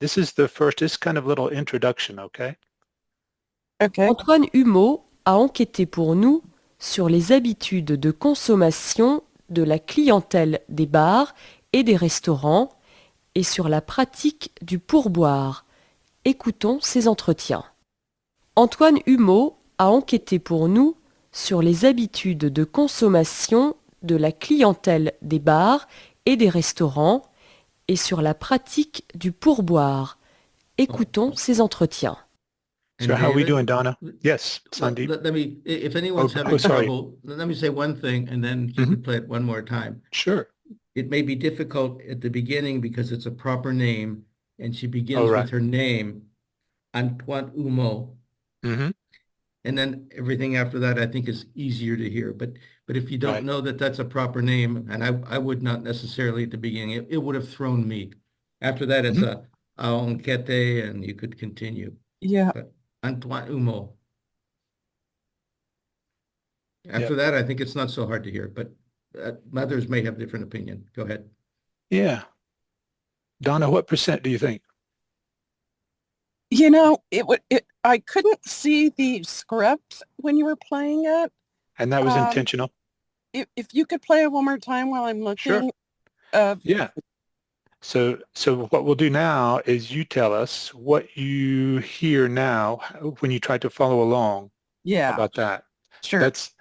This is the first, this kind of little introduction, okay? Okay. Antoine Humeau a enquêté pour nous sur les habitudes de consommation de la clientèle des bars et des restaurants et sur la pratique du pourboire. Écoutons ces entretiens. Antoine Humeau a enquêté pour nous sur les habitudes de consommation de la clientèle des bars et des restaurants et sur la pratique du pourboire. Écoutons ces entretiens. So how are we doing, Donna? Yes, Sandeep. Let me, if anyone's having trouble, let me say one thing and then you can play it one more time. Sure. It may be difficult at the beginning because it's a proper name and she begins with her name, Antoine Humeau. And then everything after that I think is easier to hear. But if you don't know that that's a proper name, and I would not necessarily at the beginning, it would have thrown me. After that it's a enquête and you could continue. Yeah. But Antoine Humeau. After that, I think it's not so hard to hear, but others may have different opinion. Go ahead. Yeah. Donna, what percent do you think? You know, I couldn't see the script when you were playing it. And that was intentional? If you could play it one more time while I'm looking. Sure. Yeah. So what we'll do now is you tell us what you hear now when you try to follow along. Yeah. How about that? Sure. That's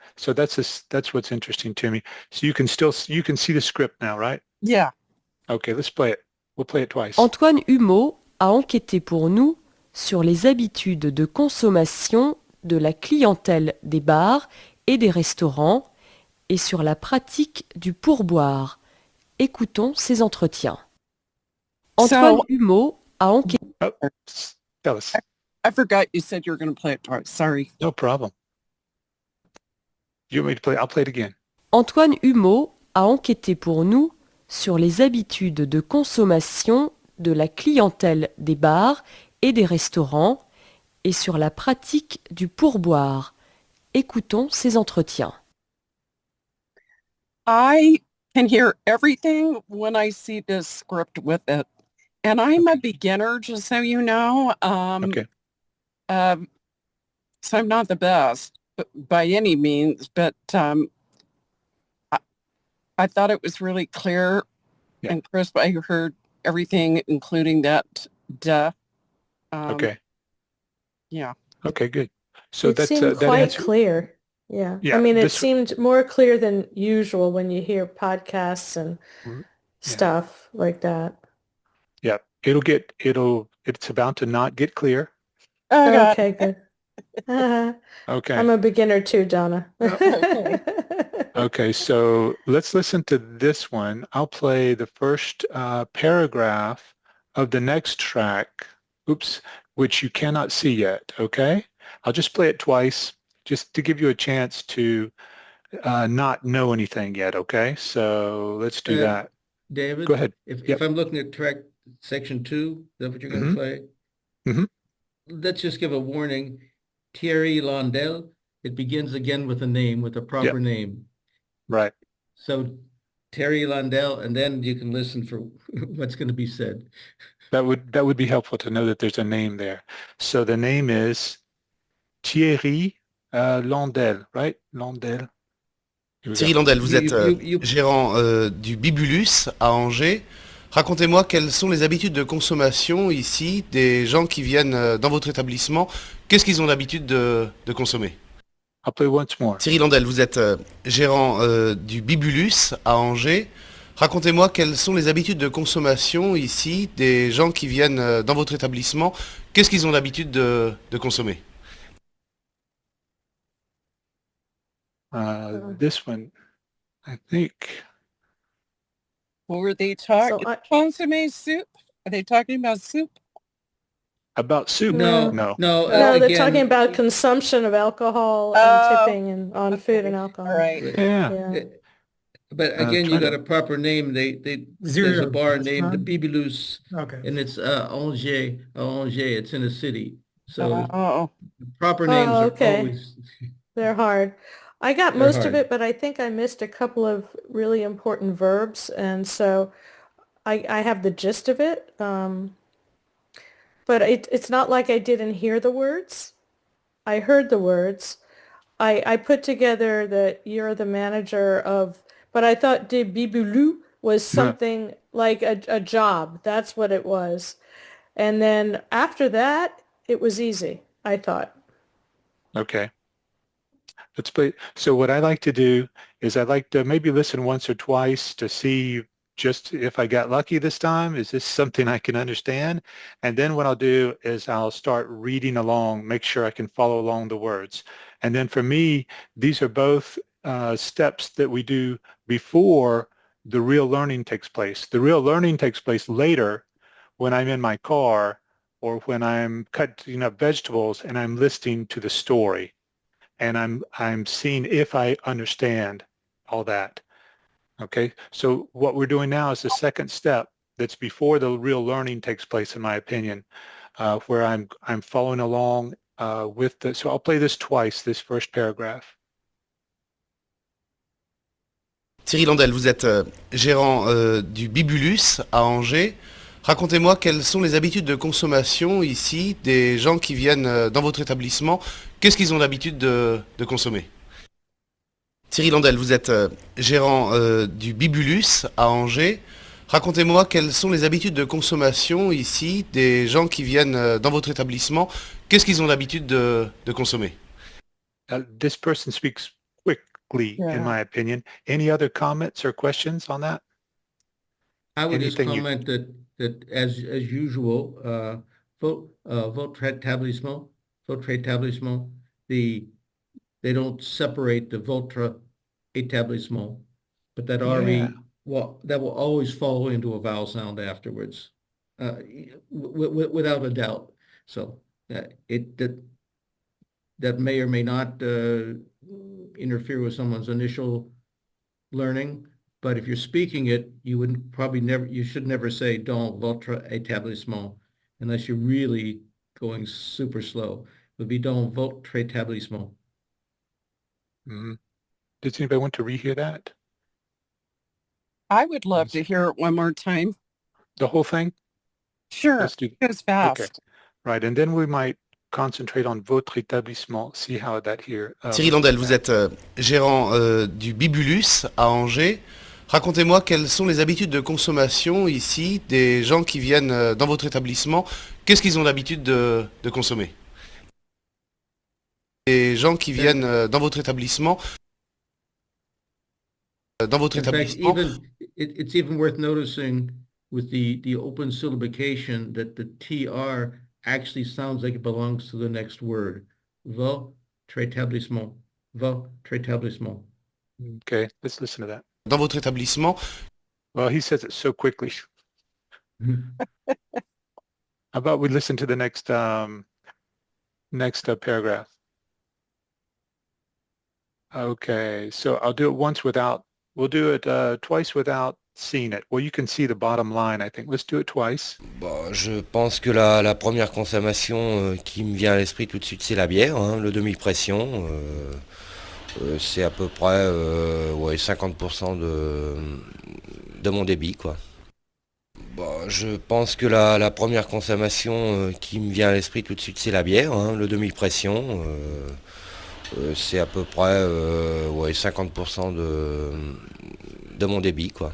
what's interesting to me. So you can see the script now, right? Yeah. Okay, let's play it. We'll play it twice. Antoine Humeau a enquêté pour nous sur les habitudes de consommation de la clientèle des bars et des restaurants et sur la pratique du pourboire. Écoutons ces entretiens. Antoine Humeau a enquêté... Tell us. I forgot you said you were going to play it twice. Sorry. No problem. You want me to play? I'll play it again. Antoine Humeau a enquêté pour nous sur les habitudes de consommation de la clientèle des bars et des restaurants et sur la pratique du pourboire. Écoutons ces entretiens. I can hear everything when I see this script with it. And I'm a beginner, just so you know. Okay. So I'm not the best by any means, but I thought it was really clear and crisp. I heard everything, including that duh. Okay. Yeah. Okay, good. So it seemed quite clear. Yeah. I mean, it seemed more clear than usual when you hear podcasts and stuff like that. Yeah, it's about to not get clear. Okay, good. Okay. I'm a beginner too, Donna. Okay, so let's listen to this one. I'll play the first paragraph of the next track, which you cannot see yet, okay? I'll just play it twice just to give you a chance to not know anything yet, okay? So let's do that. David, go ahead. If I'm looking at track section 2, is that what you're going to play? Let's just give a warning. Thierry Landel, it begins again with a name, with a proper name. Right. So Thierry Landel, and then you can listen for what's going to be said. That would be helpful to know that there's a name there. So the name is Thierry Landel, right? Landel. Thierry Landel, vous êtes gérant du Bibulus à Angers. Racontez-moi quelles sont les habitudes de consommation ici des gens qui viennent dans votre établissement. Qu'est-ce qu'ils ont l'habitude de consommer? I'll play once more. Thierry Landel, vous êtes gérant du Bibulus à Angers. Racontez-moi quelles sont les habitudes de consommation ici des gens qui viennent dans votre établissement. Qu'est-ce qu'ils ont l'habitude de consommer? This one, I think. Were they talking consommé soup? Are they talking about soup? About soup? No. They're talking about consumption of alcohol and tipping on food and alcohol. Right. Yeah. But again, you got a proper name. There's a bar named the Bibulus, and it's Angers. It's in a city. So proper names are always. They're hard. I got most of it, but I think I missed a couple of really important verbs, and so I have the gist of it. but it's not like I didn't hear the words. I heard the words. I put together that you're the manager of, but I thought de Bibulu was something like a job. That's what it was. And then after that, it was easy, I thought. Okay. Let's play. So what I like to do is I like to maybe listen once or twice to see just if I got lucky this time. Is this something I can understand? And then what I'll do is I'll start reading along, make sure I can follow along the words. And then for me, these are both steps that we do before the real learning takes place. The real learning takes place later when I'm in my car or when I'm cutting up vegetables and I'm listening to the story. And I'm seeing if I understand all that. Okay, so what we're doing now is the second step that's before the real learning takes place, in my opinion, where I'm following along with the. So I'll play this twice, this first paragraph. Thierry Landel, vous êtes gérant du Bibulus à Angers. Racontez-moi quelles sont les habitudes de consommation ici des gens qui viennent dans votre établissement. Qu'est-ce qu'ils ont l'habitude de consommer? Thierry Landel, vous êtes gérant du Bibulus à Angers. Racontez-moi quelles sont les habitudes de consommation ici des gens qui viennent dans votre établissement. Qu'est-ce qu'ils ont l'habitude de consommer? This person speaks quickly, in my opinion. Any other comments or questions on that? I would just comment that as usual, votre établissement, they don't separate the votre établissement, but that that will always follow into a vowel sound afterwards, without a doubt. So that may or may not interfere with someone's initial learning. But if you're speaking it, you should never say dans votre établissement unless you're really going super slow. It would be dans votre établissement. Mm-hmm. Does anybody want to rehear that? I would love to hear it one more time. The whole thing? Sure. Let's do it goes fast. Okay. Right, and then we might concentrate on votre établissement, see how that here. Thierry Landel, vous êtes gérant du Bibulus à Angers. Racontez-moi quelles sont les habitudes de consommation ici des gens qui viennent dans votre établissement. Qu'est-ce qu'ils ont l'habitude de consommer? Les gens qui viennent dans votre établissement. It's even worth noticing with the open syllabication that the TR actually sounds like it belongs to the next word. Votre établissement. Votre établissement. Okay, let's listen to that. Dans votre établissement. Well, he says it so quickly. How about we listen to the next paragraph? Okay, so I'll do it once without. We'll do it twice without seeing it. Well, you can see the bottom line, I think. Let's do it twice. Bon, je pense que la première consommation qui me vient à l'esprit tout de suite, c'est la bière, hein, le demi-pression. C'est à peu près 50% de mon débit, quoi. Bon, je pense que la première consommation qui me vient à l'esprit tout de suite, c'est la bière, hein, le demi-pression. C'est à peu près 50% de mon débit, quoi.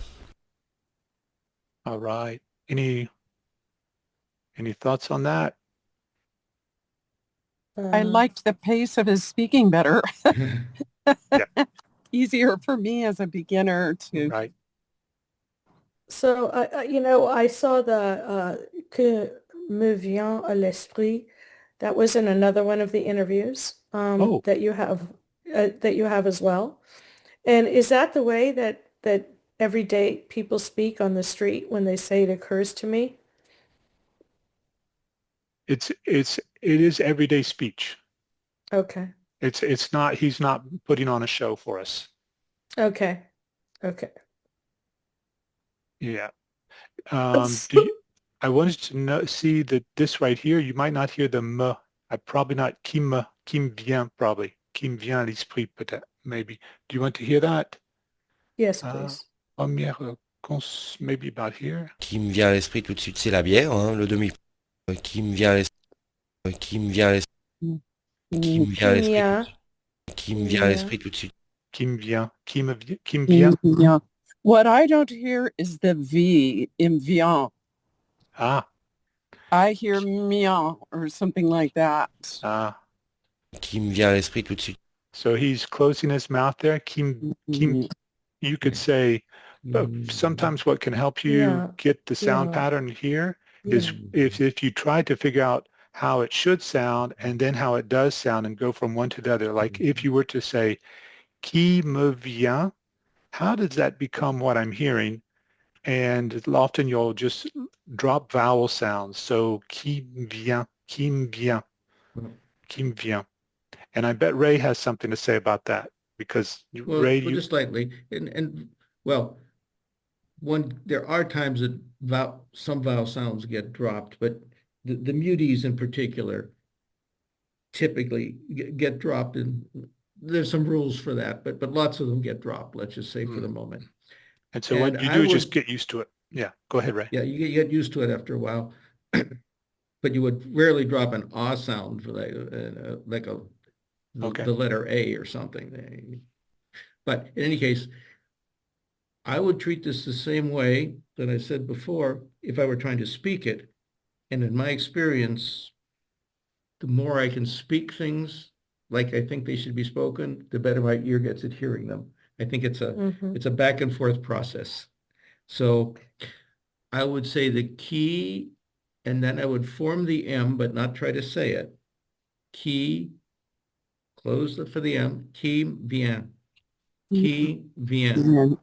All right. Any thoughts on that? I liked the pace of his speaking better. Easier for me as a beginner to. Right. So, I saw the que me vient à l'esprit. That was in another one of the interviews that you have as well. And is that the way that everyday people speak on the street when they say it occurs to me? It is everyday speech. Okay. It's not, he's not putting on a show for us. Okay. Yeah. I wanted to see that this right here, you might not hear the me. I probably not qui me vient, probably. Qui me vient à l'esprit, peut-être, maybe. Do you want to hear that? Yes, please. Première, maybe about here. Qui me vient à l'esprit tout de suite, c'est la bière, hein, le demi. qui me vient à l'esprit, qui me vient à l'esprit, qui me vient à l'esprit tout de Kimia, suite, qui me vient à l'esprit tout de suite. Qui me vient. Yeah. What I don't hear is the V in vient. Ah, I hear mien or something like that. ah. Qui me vient à l'esprit tout de suite. So he's closing his mouth there. You could say, sometimes what can help you yeah, get the sound yeah, pattern here is yeah. if you try to figure out how it should sound and then how it does sound and go from one to the other. Like if you were to say, qui me vient, how does that become what I'm hearing? And often you'll just drop vowel sounds. So qui me vient, qui me vient, qui me vient. And I bet Ray has something to say about that because Ray, Well, just slightly, and well, there are times that some vowel sounds get dropped, but the muties in particular typically get dropped, and there's some rules for that, but lots of them get dropped. Let's just say for the moment. And so what you do is just get used to it. Yeah, go ahead, Ray. Yeah, you get used to it after a while, but you would rarely drop an ah sound for the letter A or something. But in any case, I would treat this the same way that I said before if I were trying to speak it. And in my experience, the more I can speak things like I think they should be spoken, the better my ear gets at hearing them. I think it's a back and forth process. So I would say the key, and then I would form the M, but not try to say it. Qui, close for the M, qui vient, qui vient.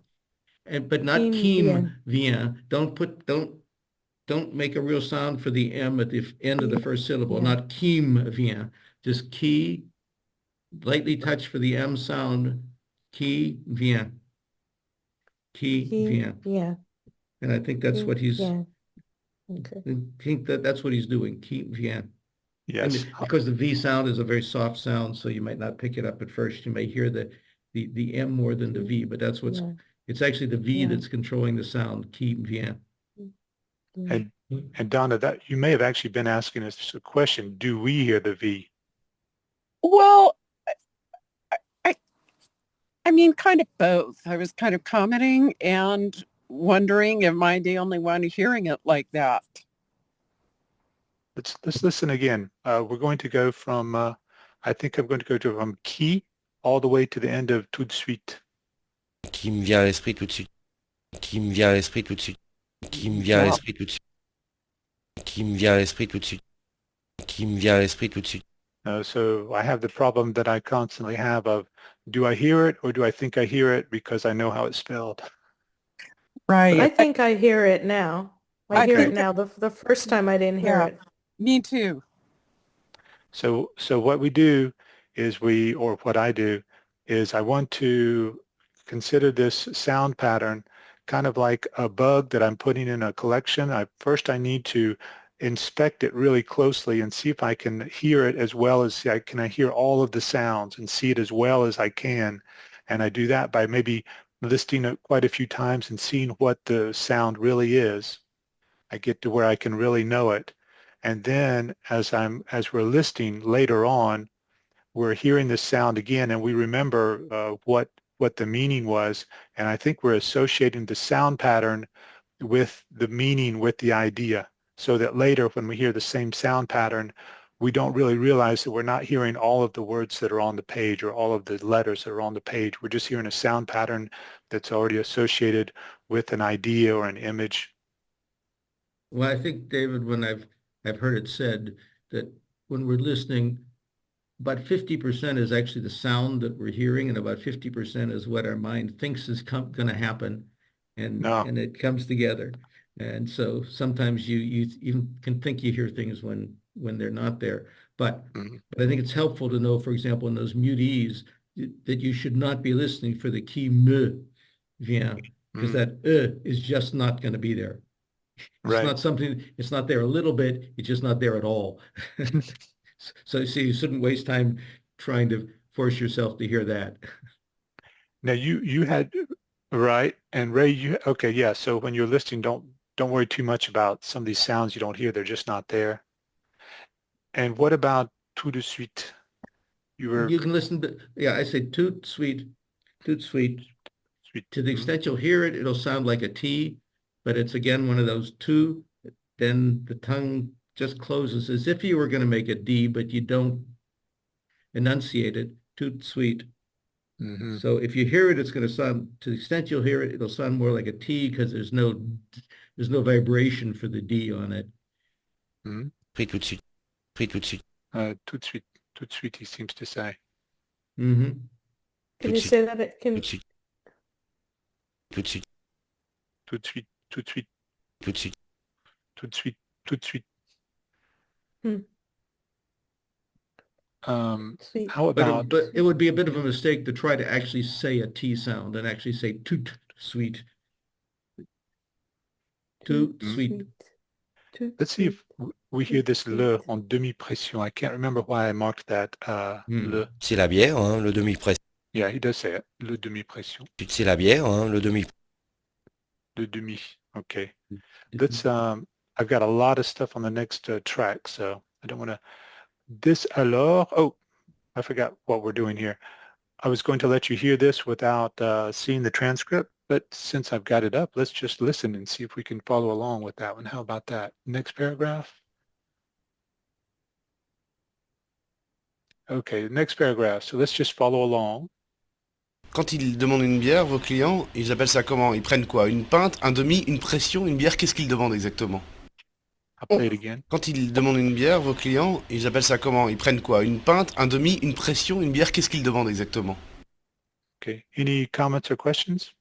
But not Kim vient. Don't make a real sound for the M at the end of the first syllable. Not Kim vient. Just qui, lightly touch for the M sound. Qui vient. Qui vient. Yeah. And I think that's what he's. Yeah. Okay. I think that's what he's doing. Qui vient. Yes. And because the V sound is a very soft sound, so you might not pick it up at first. You may hear the M more than the V, but that's what's. It's actually the V that's controlling the sound. Qui vient. And Donna, that you may have actually been asking us a question. Do we hear the V? Well, I mean, kind of both. I was kind of commenting and wondering, am I the only one hearing it like that? Let's listen again. We're going to go from, I think I'm going to go from qui all the way to the end of tout de suite. Qui me vient à l'esprit tout de suite. Qui me vient à l'esprit tout de suite. Qui me vient à l'esprit tout de suite. Qui me vient à l'esprit tout de suite. Qui me vient à l'esprit tout de suite. So I have the problem that I constantly have of, do I hear it or do I think I hear it because I know how it's spelled? Right. I think I hear it now. I hear it now. The first time I didn't hear it. Me too. So what we do is what I do is I want to consider this sound pattern kind of like a bug that I'm putting in a collection. First I need to inspect it really closely and see if I can hear it as well as I hear all of the sounds and see it as well as I can. And I do that by maybe listening it quite a few times and seeing what the sound really is. I get to where I can really know it. And then as we're listening later on, we're hearing this sound again and we remember what the meaning was. And I think we're associating the sound pattern with the meaning, with the idea, so that later when we hear the same sound pattern, we don't really realize that we're not hearing all of the words that are on the page or all of the letters that are on the page. We're just hearing a sound pattern that's already associated with an idea or an image. Well, I think, David, when I've heard it said that when we're listening, about 50% is actually the sound that we're hearing, and about 50% is what our mind thinks is going to happen, and it comes together. And so sometimes you even can think you hear things when they're not there. But I think it's helpful to know, for example, in those mutees, that you should not be listening for the qui me vient, because that is just not going to be there. It's not something. It's not there a little bit. It's just not there at all. So you shouldn't waste time trying to force yourself to hear that. Now you had right, and Ray, okay, yeah. So when you're listening, don't worry too much about some of these sounds you don't hear. They're just not there. And what about tout de suite? You can listen to, yeah, I say toot sweet, toot sweet. Sweet. To the extent you'll hear it, it'll sound like a T, but it's again one of those two. Then the tongue just closes as if you were going to make a D, but you don't enunciate it. Toot sweet. So if you hear it, it's going to sound, to the extent you'll hear it, it'll sound more like a T because there's no vibration for the D on it. Pris tout de suite. Pris tout de suite. Tout de suite. Tout de suite, he seems to say. Can you say that? Tout de suite. Tout de suite. Tout de suite. Tout de suite. Tout de suite. Tout de suite. Tout de suite. Sweet. How about? But it would be a bit of a mistake to try to actually say a T sound and actually say toot sweet. Toot sweet. Let's see if we hear this le en demi-pression. I can't remember why I marked that. Le. C'est la bière, hein, le demi-pression. Yeah, he does say it. Le demi-pression. C'est la bière, hein, le demi. Le demi. Okay. Let's. I've got a lot of stuff on the next track, so I don't want to. This alors. Oh, I forgot what we're doing here. I was going to let you hear this without seeing the transcript, but since I've got it up, let's just listen and see if we can follow along with that one. How about that? Next paragraph. Okay, next paragraph. So let's just follow along. Quand ils demandent une bière, vos clients, ils appellent ça comment? Ils prennent quoi? Une pinte, un demi, une pression, une bière? Qu'est-ce qu'ils demandent exactement? I'll play it again. Quand ils demandent une bière, vos clients, ils appellent ça comment? Ils prennent quoi? Une pinte, un demi, une pression, une bière? Qu'est-ce qu'ils demandent exactement? Okay. Any comments or questions?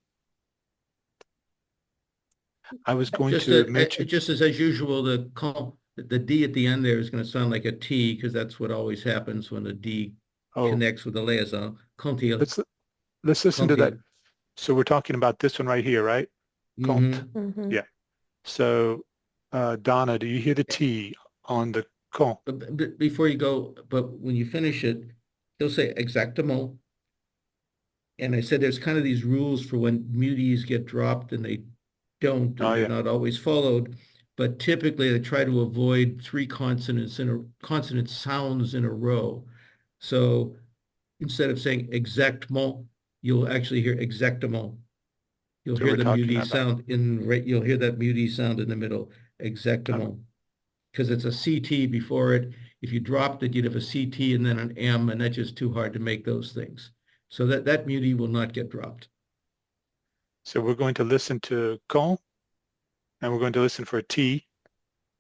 I was going to mention. Just as usual, the D at the end there is going to sound like a T because that's what always happens when the D connects with the liaison. Let's listen to that. So we're talking about this one right here, right? Yeah. So Donna, do you hear the T on the con? But before you go, but when you finish it, he'll say exactement. And I said there's kind of these rules for when muties get dropped and they don't, they're not always followed. But typically they try to avoid three consonant sounds in a row. So instead of saying exactement, you'll actually hear exactement. You'll hear the muty sound you'll hear that muty sound in the middle, exactement. Because it's a CT before it. If you dropped it, you'd have a CT and then an M, and that's just too hard to make those things. So that muty will not get dropped. So we're going to listen to con, and we're going to listen for a T,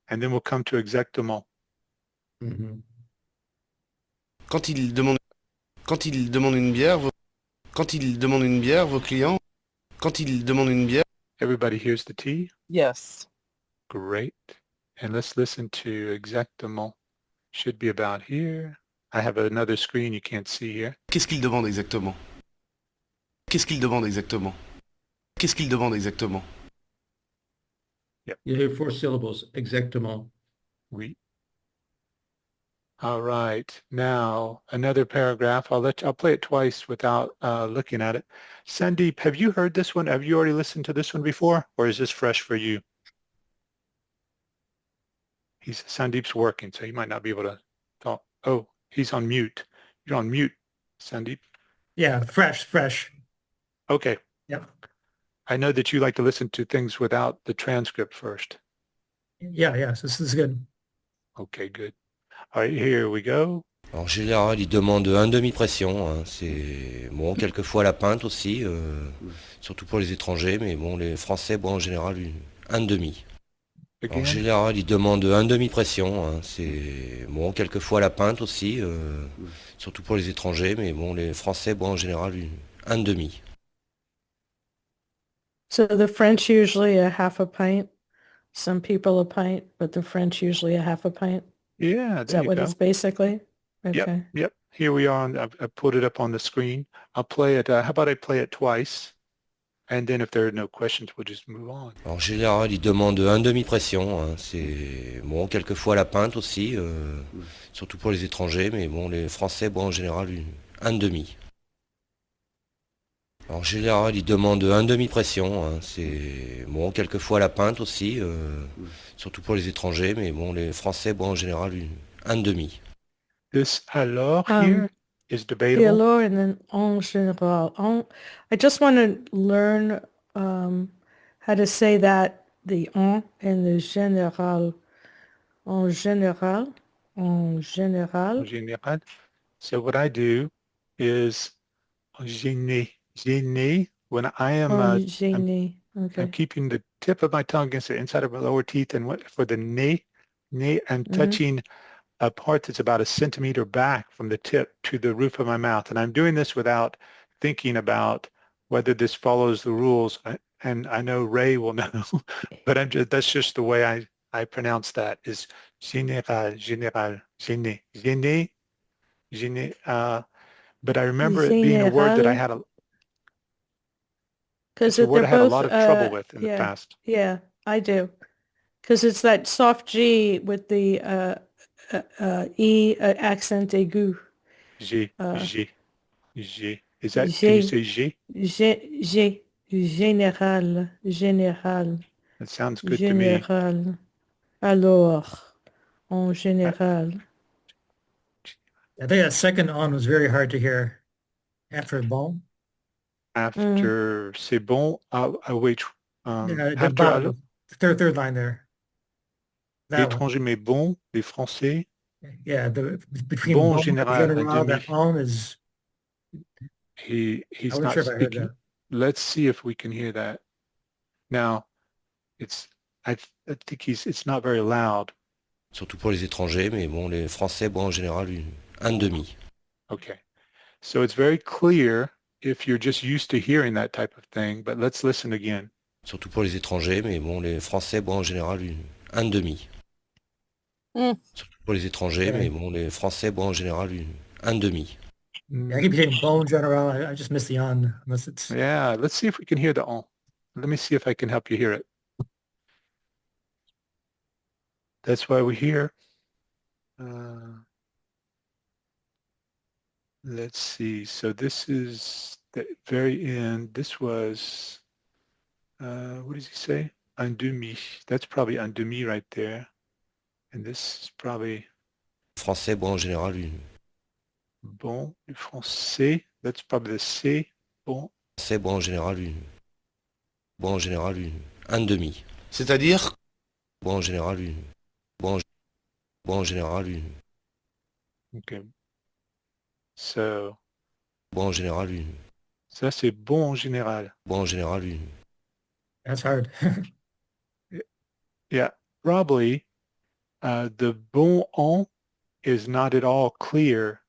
and then we'll come to exactement. Quand ils demandent une bière, vos clients, quand ils demandent une bière. Everybody hears the T? Yes. Great. And let's listen to exactement. Should be about here. I have another screen you can't see here. Qu'est-ce qu'ils demandent exactement? Qu'est-ce qu'ils demandent exactement? Qu'est-ce qu'ils demandent exactement? Yep. You hear 4 syllables, exactement. Oui. All right. Now, another paragraph. I'll play it twice without looking at it. Sandeep, have you heard this one? Have you already listened to this one before? Or is this fresh for you? Sandeep's working, so he might not be able to talk. Oh, he's on mute. You're on mute, Sandeep. Yeah, fresh. Okay. Yep. I know that you like to listen to things without the transcript first. Yeah, so this is good. Okay, good. All right, here we go. En général, ils demandent un demi-pression. Hein. C'est bon, quelquefois la pinte aussi, surtout pour les étrangers, mais bon, les Français boivent en général un demi. En général, ils demandent un demi-pression. Hein. C'est bon, quelquefois la pinte aussi, surtout pour les étrangers, mais bon, les Français boivent en général un demi. So the French usually a half a pint. Some people a pint, but the French usually a half a pint. Yeah, Is that what it's basically? Okay. Yep. Here we are. I put it up on the screen. I'll play it. How about I play it twice? And then if there are no questions, we'll just move on. En général, ils demandent un demi-pression. Hein. C'est bon, quelquefois la pinte aussi, surtout pour les étrangers, mais bon, les Français boivent en général un demi. En général, ils demandent un demi-pression. Hein. C'est bon, quelquefois la pinte aussi, surtout pour les étrangers, mais bon, les Français boivent en général un demi. This alors here is debatable. The alors and then en général. I just want to learn how to say that, the en and the général. En général. En général. En général. So what I do is gêné, when I am Gêné. Okay. I'm keeping the tip of my tongue against the inside of my lower teeth, and for the ne, I'm touching a part that's about a centimeter back from the tip to the roof of my mouth. And I'm doing this without thinking about whether this follows the rules. And I know Ray will know, but that's just the way I pronounce that, is général, gêné, gêné. But I remember it being a word that I had because it's a word they're I had a both lot of trouble with in the past. Yeah, I do. Because it's that soft G with the E accent aigu. G. Is that, can you say G? Général. That sounds good to me. Général. Alors, en général. I think that second on was very hard to hear after bon. After c'est bon, I wait. The After bottom, third line there. L'étranger mais bon, les Français. Yeah, between bon bon général, un général, demi. that on is. He's not not sure if I heard speaking. that. Let's see if we can hear that. Now, I think it's not very loud. Surtout pour les étrangers, mais bon, les Français, bon, en général, un demi. Okay. So it's very clear if you're just used to hearing that type of thing, but let's listen again. Surtout pour les étrangers, mais bon, les Français, bon, en général, un demi. Surtout pour les étrangers, mais bon, les Français, bon, en général, un demi. Yeah, I keep hearing bon general. I just miss the on, unless it's. Yeah, let's see if we can hear the on. Let me see if I can help you hear it. That's why we're here. Let's see. So this is the very end. This was, what does he say? Un demi. That's probably un demi right there. And this is probably... Français, bon, en général, Bon, du français. That's probably the C. Bon. Français, bon, en général, un demi. C'est-à-dire? Bon, en général, bon, en général, Okay. So. Bon, en général, Ça, c'est bon en général. Bon, en général, That's hard. Yeah, probably the bon en is not at all clear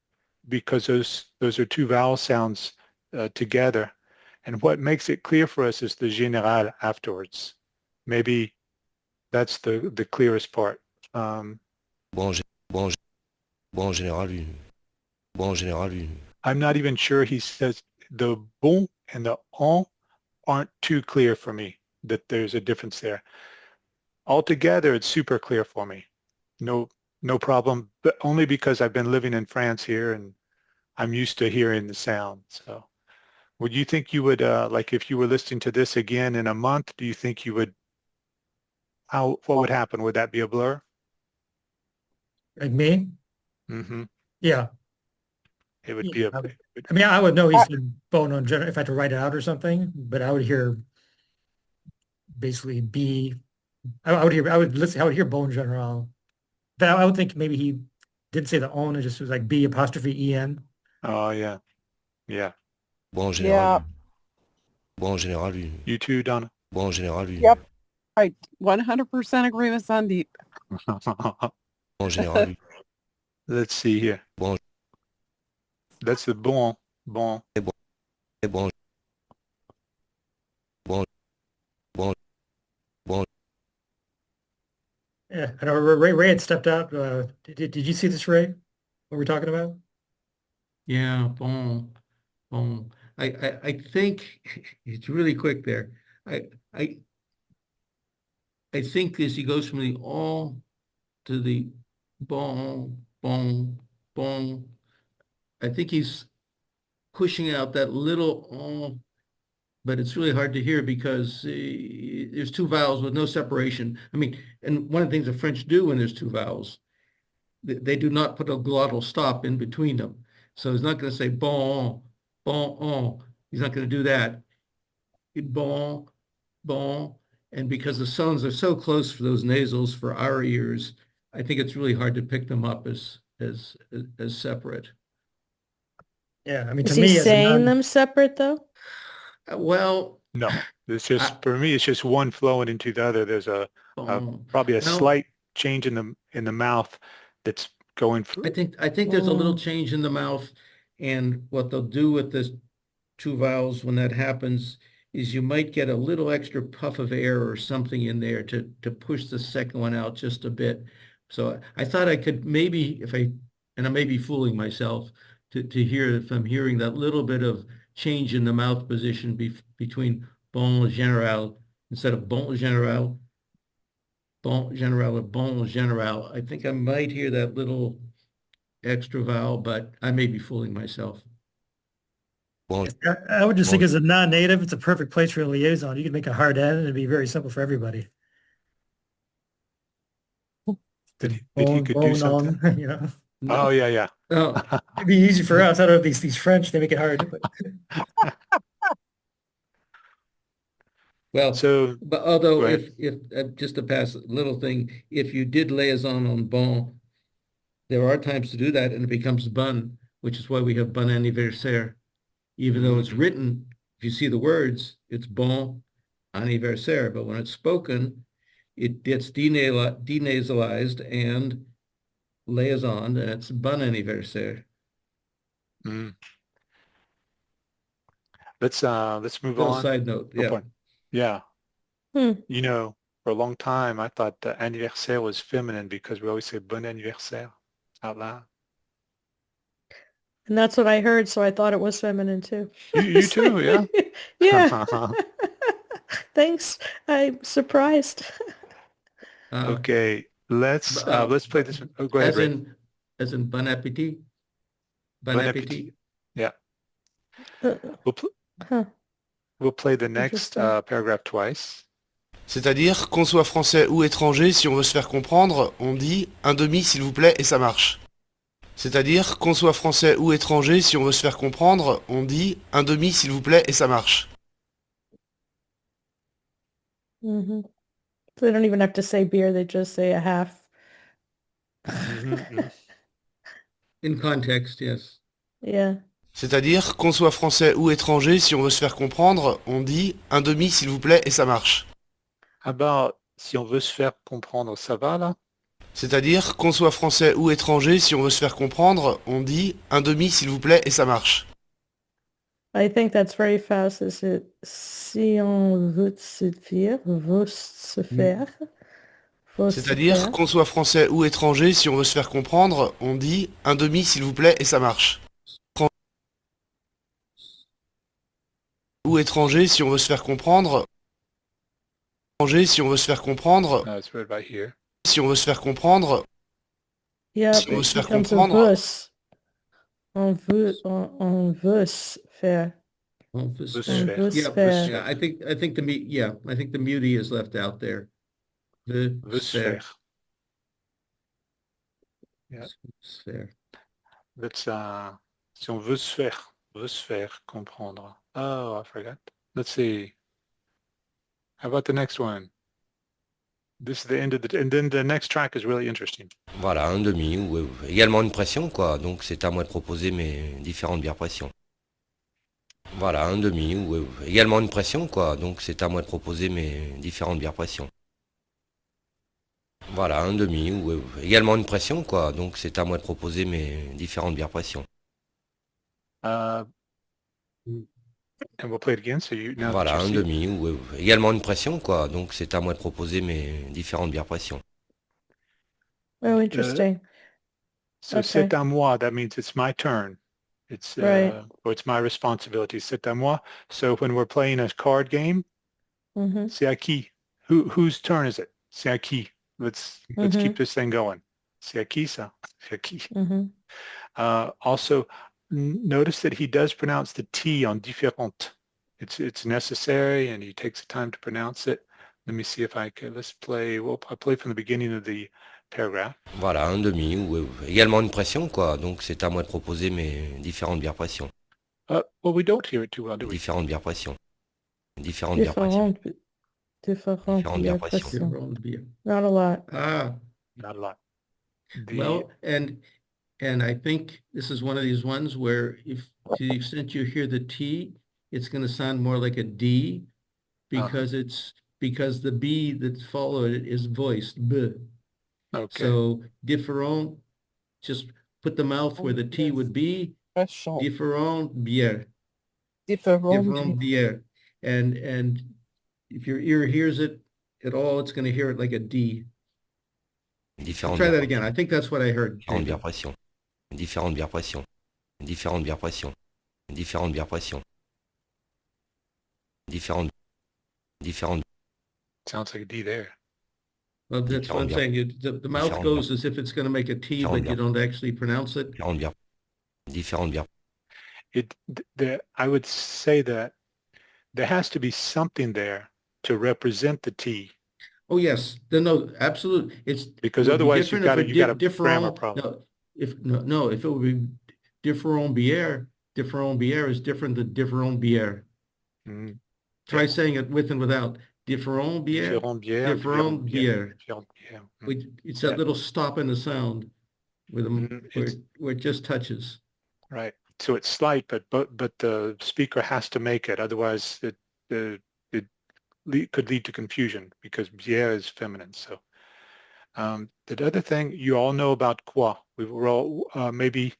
because those are two vowel sounds together. And what makes it clear for us is the général afterwards. Maybe that's the clearest part. Bon, en général, I'm not even sure he says the bon and the en aren't too clear for me, that there's a difference there. Altogether, it's super clear for me. No problem, but only because I've been living in France here and I'm used to hearing the sound. So would you think you would, like if you were listening to this again in a month, do you think you would, what would happen? Would that be a blur? Like me? Mm-hmm. Yeah. It would be a... I mean, I would know he's been bon on general if I had to write it out or something, but I would hear basically B. I would hear bon general. But I would think maybe he didn't say the on, it just was like B apostrophe EN. Oh, yeah. Yeah. Bon, en général, Bon, en général, You too, Donna? Bon, en général, Yep. I 100% agree with Sandeep. Bon, en général, Let's see here. Bon. That's the bon. Bon. Bon. Bon. Bon. Bon. Bon. Yeah, I know Ray had stepped out. Did you see this, Ray? What we're talking about? Yeah, bon. I think it's really quick there. I think as he goes from the all to the bon, I think he's pushing out that little all, but it's really hard to hear because there's two vowels with no separation. I mean, and one of the things the French do when there's two vowels they do not put a glottal stop in between them. So he's not going to say bon, bon. He's not going to do that. Bon, bon. And because the sounds are so close for those nasals for our ears, I think it's really hard to pick them up as separate. Yeah, I mean, is he saying them separate though? Well, no, it's just for me. It's just one flowing into the other. There's probably a slight change in the mouth that's going through. I think there's a little change in the mouth, and what they'll do with this two vowels when that happens is you might get a little extra puff of air or something in there to push the second one out just a bit. So I thought I could maybe, and I may be fooling myself, to hear if I'm hearing that little bit of change in the mouth position between bon général instead of bon général, or bon général. I think I might hear that little extra vowel, but I may be fooling myself. Well, I would just think as a non-native, it's a perfect place for a liaison. You can make a hard N and it'd be very simple for everybody. That he could do something. You know? Oh yeah. Oh, it'd be easy for us. I don't know if these French, they make it hard. But... Well, but although if just to pass a little thing, if you did liaison on bon, there are times to do that and it becomes bon, which is why we have bon anniversaire. Even though it's written, if you see the words, it's bon anniversaire, but when it's spoken, it gets denasalized and liaisoned, and it's bon anniversaire. Let's move on. Side note, yeah. You know, for a long time I thought anniversaire was feminine because we always say bon anniversaire out loud. And that's what I heard, so I thought it was feminine too. You too, yeah. Yeah. Thanks. I'm surprised. Okay, let's play this one. Oh, go ahead, Ray. As in bon appetit. Bon appetit. Yeah. We'll play the next paragraph twice. C'est-à-dire qu'on soit français ou étranger, si on veut se faire comprendre, on dit un demi s'il vous plaît et ça marche. C'est-à-dire qu'on soit français ou étranger, si on veut se faire comprendre, on dit un demi s'il vous plaît et ça marche. So they don't even have to say beer, they just say a half. In context, yes. Yeah. C'est-à-dire qu'on soit français ou étranger, si on veut se faire comprendre, on dit un demi s'il vous plaît et ça marche. How about si on veut se faire comprendre, ça va là? C'est-à-dire qu'on soit français ou étranger, si on veut se faire comprendre, on dit un demi s'il vous plaît et ça marche. I think that's very fast. Is it si on veut se faire, veut se faire? C'est-à-dire qu'on soit français ou étranger, si on veut se faire comprendre, on dit un demi s'il vous plaît et ça marche. Ou étranger, si on veut se faire comprendre. Si on veut se faire comprendre. Si on veut se faire comprendre. Yeah, si on veut se faire comprendre. On veut se faire. Yeah, I think the muti is left out there. Veut se faire. Yeah. Let's si on veut se faire comprendre. Oh, I forgot. Let's see. How about the next one? This is the end of the, and then the next track is really interesting. Voilà, un demi ou également une pression, quoi. Donc c'est à moi de proposer mes différentes bières pression. Voilà, un demi ou également une pression, quoi. Donc c'est à moi de proposer mes différentes bières pression. Voilà, un demi ou également une pression, quoi. Donc c'est à moi de proposer mes différentes bières pression. And we'll play it again, so you, now voilà, un demi ou également une pression, quoi. Donc c'est à moi de proposer mes différentes bières pression. Oh, interesting. So c'est à moi, that means it's my turn. It's or it's my responsibility. C'est à moi. So when we're playing a card game, c'est à qui? Whose turn is it? C'est à qui? Let's keep this thing going. C'est à qui ça? C'est à qui? Also, notice that he does pronounce the T on différente. It's necessary, and he takes the time to pronounce it. Let me see if I can. Let's play. Well, I'll play from the beginning of the paragraph. Voilà, un demi ou également une pression, quoi. Donc c'est à moi de proposer mes différentes bières pression. Well, we don't hear it too well, do we? Différentes bières pression. Différentes bières pression. Différentes bières pression. pression. Different beer. Not a lot. Ah, Not a lot. well, and I think this is one of these ones where if to the extent you hear the T, it's going to sound more like a D because because the B that's followed it is voiced B. Okay. So différent, just put the mouth where the T would be. Différent bière. Différent bière. And if your ear hears it at all, it's going to hear it like a D. Try that again. I think that's what I heard. Différentes bières pression. Différentes bières pression. Différentes bières pression. Différentes bières pression. Différentes. Sounds like a D there. Well, that's what I'm saying. The mouth goes as if it's going to make a T, but you don't actually pronounce it. Différentes bières. I would say that there has to be something there to represent the T. Oh yes, no, absolutely. It's because otherwise you got a grammar problem. If it would be différent bière is different than différent bière. Mm. Try saying it with and without. Différent bière. Différent bière. It's that little stop in the sound where it just touches. Right. So it's slight, but the speaker has to make it. Otherwise, it could lead to confusion because bière is feminine. So the other thing you all know about quoi. We were all maybe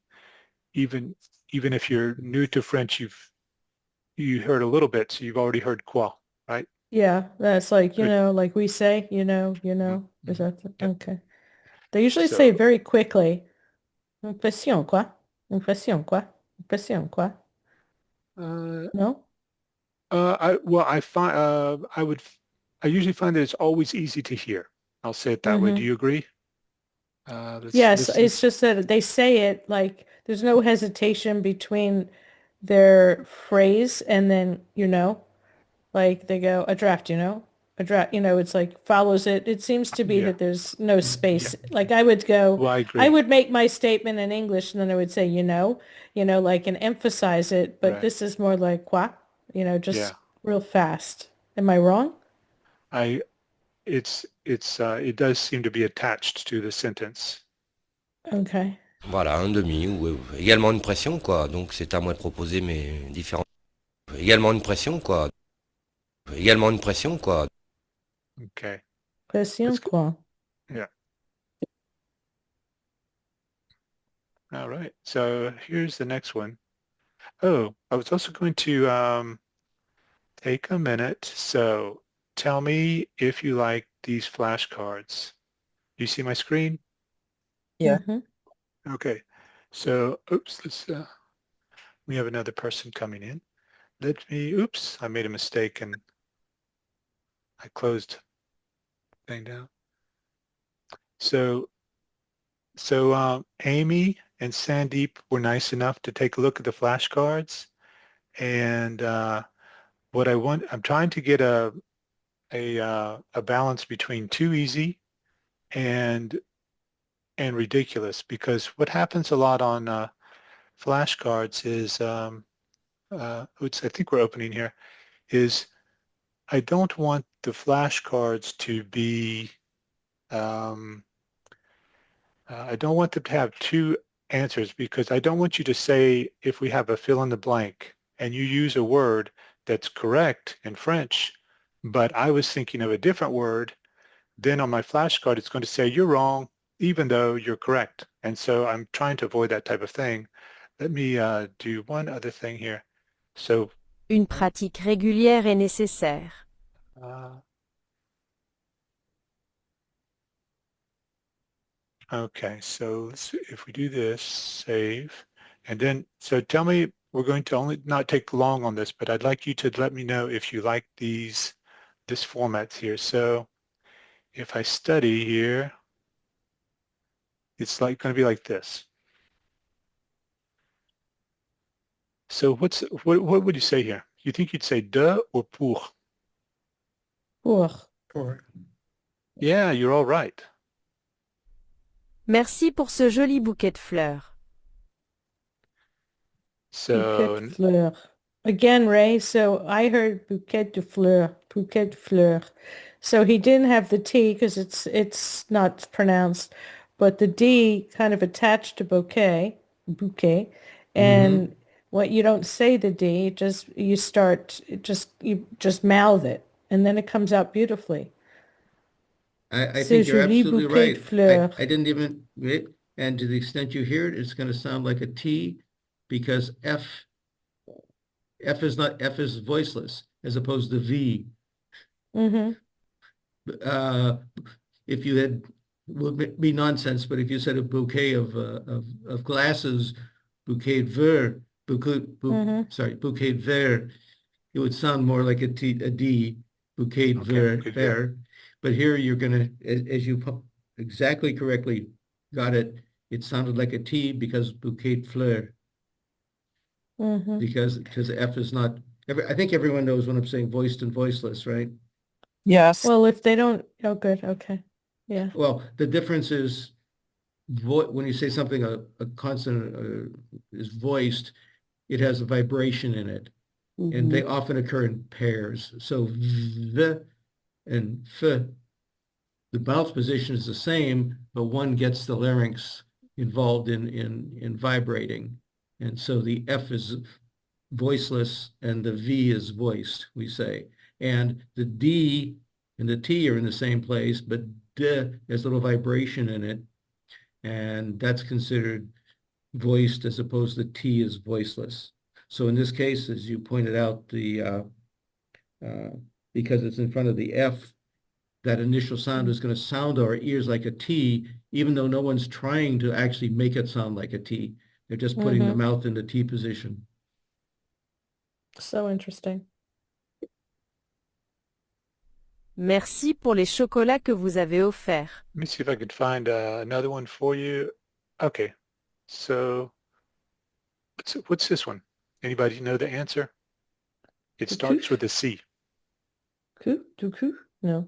even if you're new to French, you heard a little bit, so you've already heard quoi, right? Yeah, that's like, like we say, Is that okay? They usually say very quickly. Impression quoi? Impression quoi? Impression quoi? No? I usually find that it's always easy to hear. I'll say it that way. Do you agree? Yes, it's just that they say it like there's no hesitation between their phrase and then, like they go, a draft, a draft, it's like follows it. It seems to be that there's no space. Yeah. Like I would go, well, I agree. I would make my statement in English and then I would say, like and emphasize it. But this is more like quoi, just real fast. Am I wrong? It does seem to be attached to the sentence. Okay. Voilà, un demi ou également une pression, quoi. Donc c'est à moi de proposer mes différents. Également une pression, quoi. Également une pression, quoi. Okay. Pression, quoi. Yeah. All right. So here's the next one. Oh, I was also going to take a minute. So tell me if you like these flashcards. Do you see my screen? Yeah. Mm-hmm. Okay. So, let's, we have another person coming in. I made a mistake and I closed the thing down. So Amy and Sandeep were nice enough to take a look at the flashcards, and I'm trying to get a balance between too easy and ridiculous, because what happens a lot on flashcards is, I think we're opening here, is I don't want the flashcards to be, I don't want them to have two answers, because I don't want you to say, if we have a fill in the blank and you use a word that's correct in French, but I was thinking of a different word, then on my flashcard it's going to say you're wrong even though you're correct. And so I'm trying to avoid that type of thing. Let me do one other thing here. So une pratique régulière est nécessaire. Okay, so if we do this, save, and then, so tell me, we're going to only not take long on this, but I'd like you to let me know if you like this format here. So if I study here, it's going to be like this. So what would you say here? You think you'd say de or pour? Pour. Pour. Yeah, you're all right. Merci pour ce joli bouquet de fleurs. Bouquet de fleurs. Again, Ray, so I heard bouquet de fleurs, bouquet de fleurs. So he didn't have the T because it's not pronounced, but the D kind of attached to bouquet, and what you don't say the D, you just mouth it, and then it comes out beautifully. I Ce think you're joli absolutely bouquet de right. fleurs. I didn't even, and to the extent you hear it, it's going to sound like a T because F is voiceless as opposed to V. Mm-hmm. If you had, would be nonsense, but if you said a bouquet of glasses, bouquet de verre, bouquet de verre, it would sound more like a D, bouquet de verre. But here you're gonna, as you exactly correctly got it, it sounded like a T because bouquet de fleurs. Because F is not, I think everyone knows when I'm saying voiced and voiceless, right? Yes. Well, if they don't, oh, good, okay, yeah. Well, the difference is when you say something, a consonant is voiced, it has a vibration in it, and they often occur in pairs. So V and F, the mouth position is the same, but one gets the larynx involved in vibrating. And so the F is voiceless and the V is voiced, we say. And the D and the T are in the same place, but D has a little vibration in it. And that's considered voiced as opposed to T is voiceless. So in this case, as you pointed out, because it's in front of the F, that initial sound is going to sound to our ears like a T, even though no one's trying to actually make it sound like a T. They're just putting the mouth in the T position. So interesting. Merci pour les chocolats que vous avez offerts. Let me see if I could find another one for you. Okay, so what's this one? Anybody know the answer? It starts with a C. Du coup? No.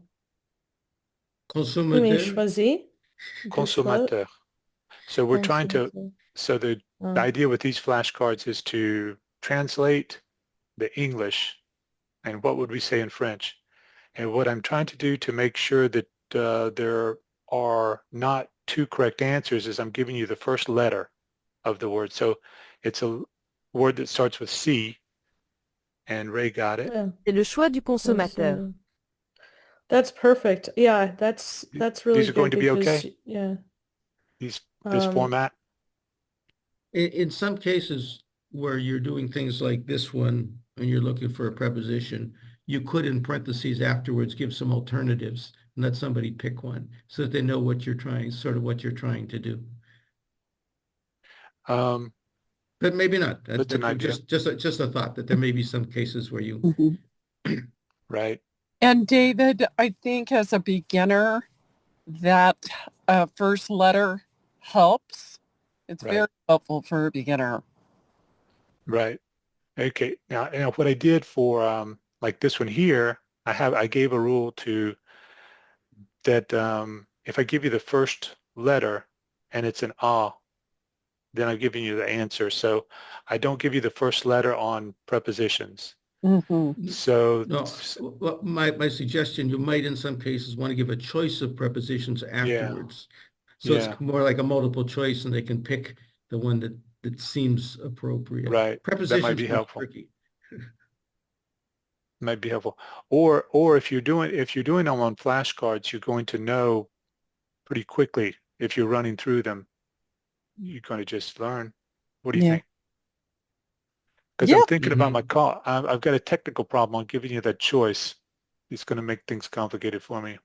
Consommateur. Choisi. Consommateur. So we're trying to, so the idea with these flashcards is to translate the English and what would we say in French. And what I'm trying to do to make sure that there are not two correct answers is I'm giving you the first letter of the word. So it's a word that starts with C, and Ray got it. C'est le choix du consommateur. That's perfect. Yeah, that's really These are going to be okay? Yeah. This format? In some cases where you're doing things like this one and you're looking for a preposition, you could in parentheses afterwards give some alternatives and let somebody pick one so that they know what you're trying, sort of what you're trying to do. But maybe not. That's an idea. Just a thought that there may be some cases where you... Right. And David, I think as a beginner, that first letter helps. It's very helpful for a beginner. Right. Okay. Now what I did for like this one here, I gave a rule to that if I give you the first letter and it's an A, then I'm giving you the answer. So I don't give you the first letter on prepositions. So well, my suggestion, you might in some cases want to give a choice of prepositions afterwards. So it's more like a multiple choice and they can pick the one that seems appropriate. Right. Prepositions that might be helpful. Tricky. Might be helpful. Or if you're doing them on flashcards, you're going to know pretty quickly if you're running through them. You're going to just learn. What do you think? Because I'm thinking about my call. I've got a technical problem on giving you that choice. It's going to make things complicated for me.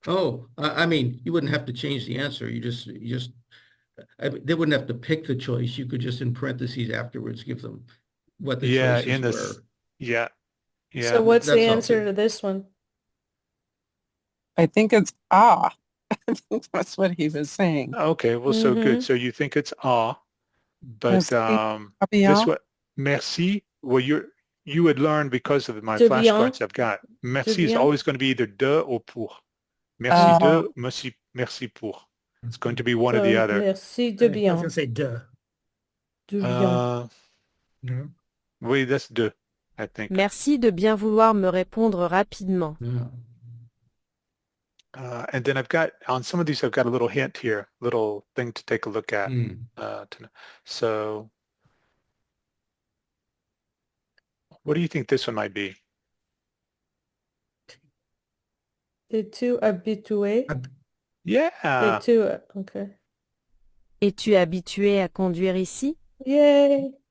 Oh, I mean, you wouldn't have to change the answer. They wouldn't have to pick the choice. You could just in parentheses afterwards give them what the choices were. Yeah. So what's the answer to this one? I think it's I think that's what he was saying. Okay, well, so good. So you think it's but this one, merci. Well, you would learn because of my flashcards I've got. Merci is always going to be either de or pour. Merci de, merci pour. It's going to be one or the other. Merci de I was bien. gonna say de. De bien. No. Oui, that's de, I think. Merci de bien vouloir me répondre rapidement. And then I've got, on some of these, I've got a little hint here, little thing to take a look at. So what do you think this one might be? Es-tu habitué? Yeah. Es-tu, okay. Es-tu habitué à conduire ici? Yay.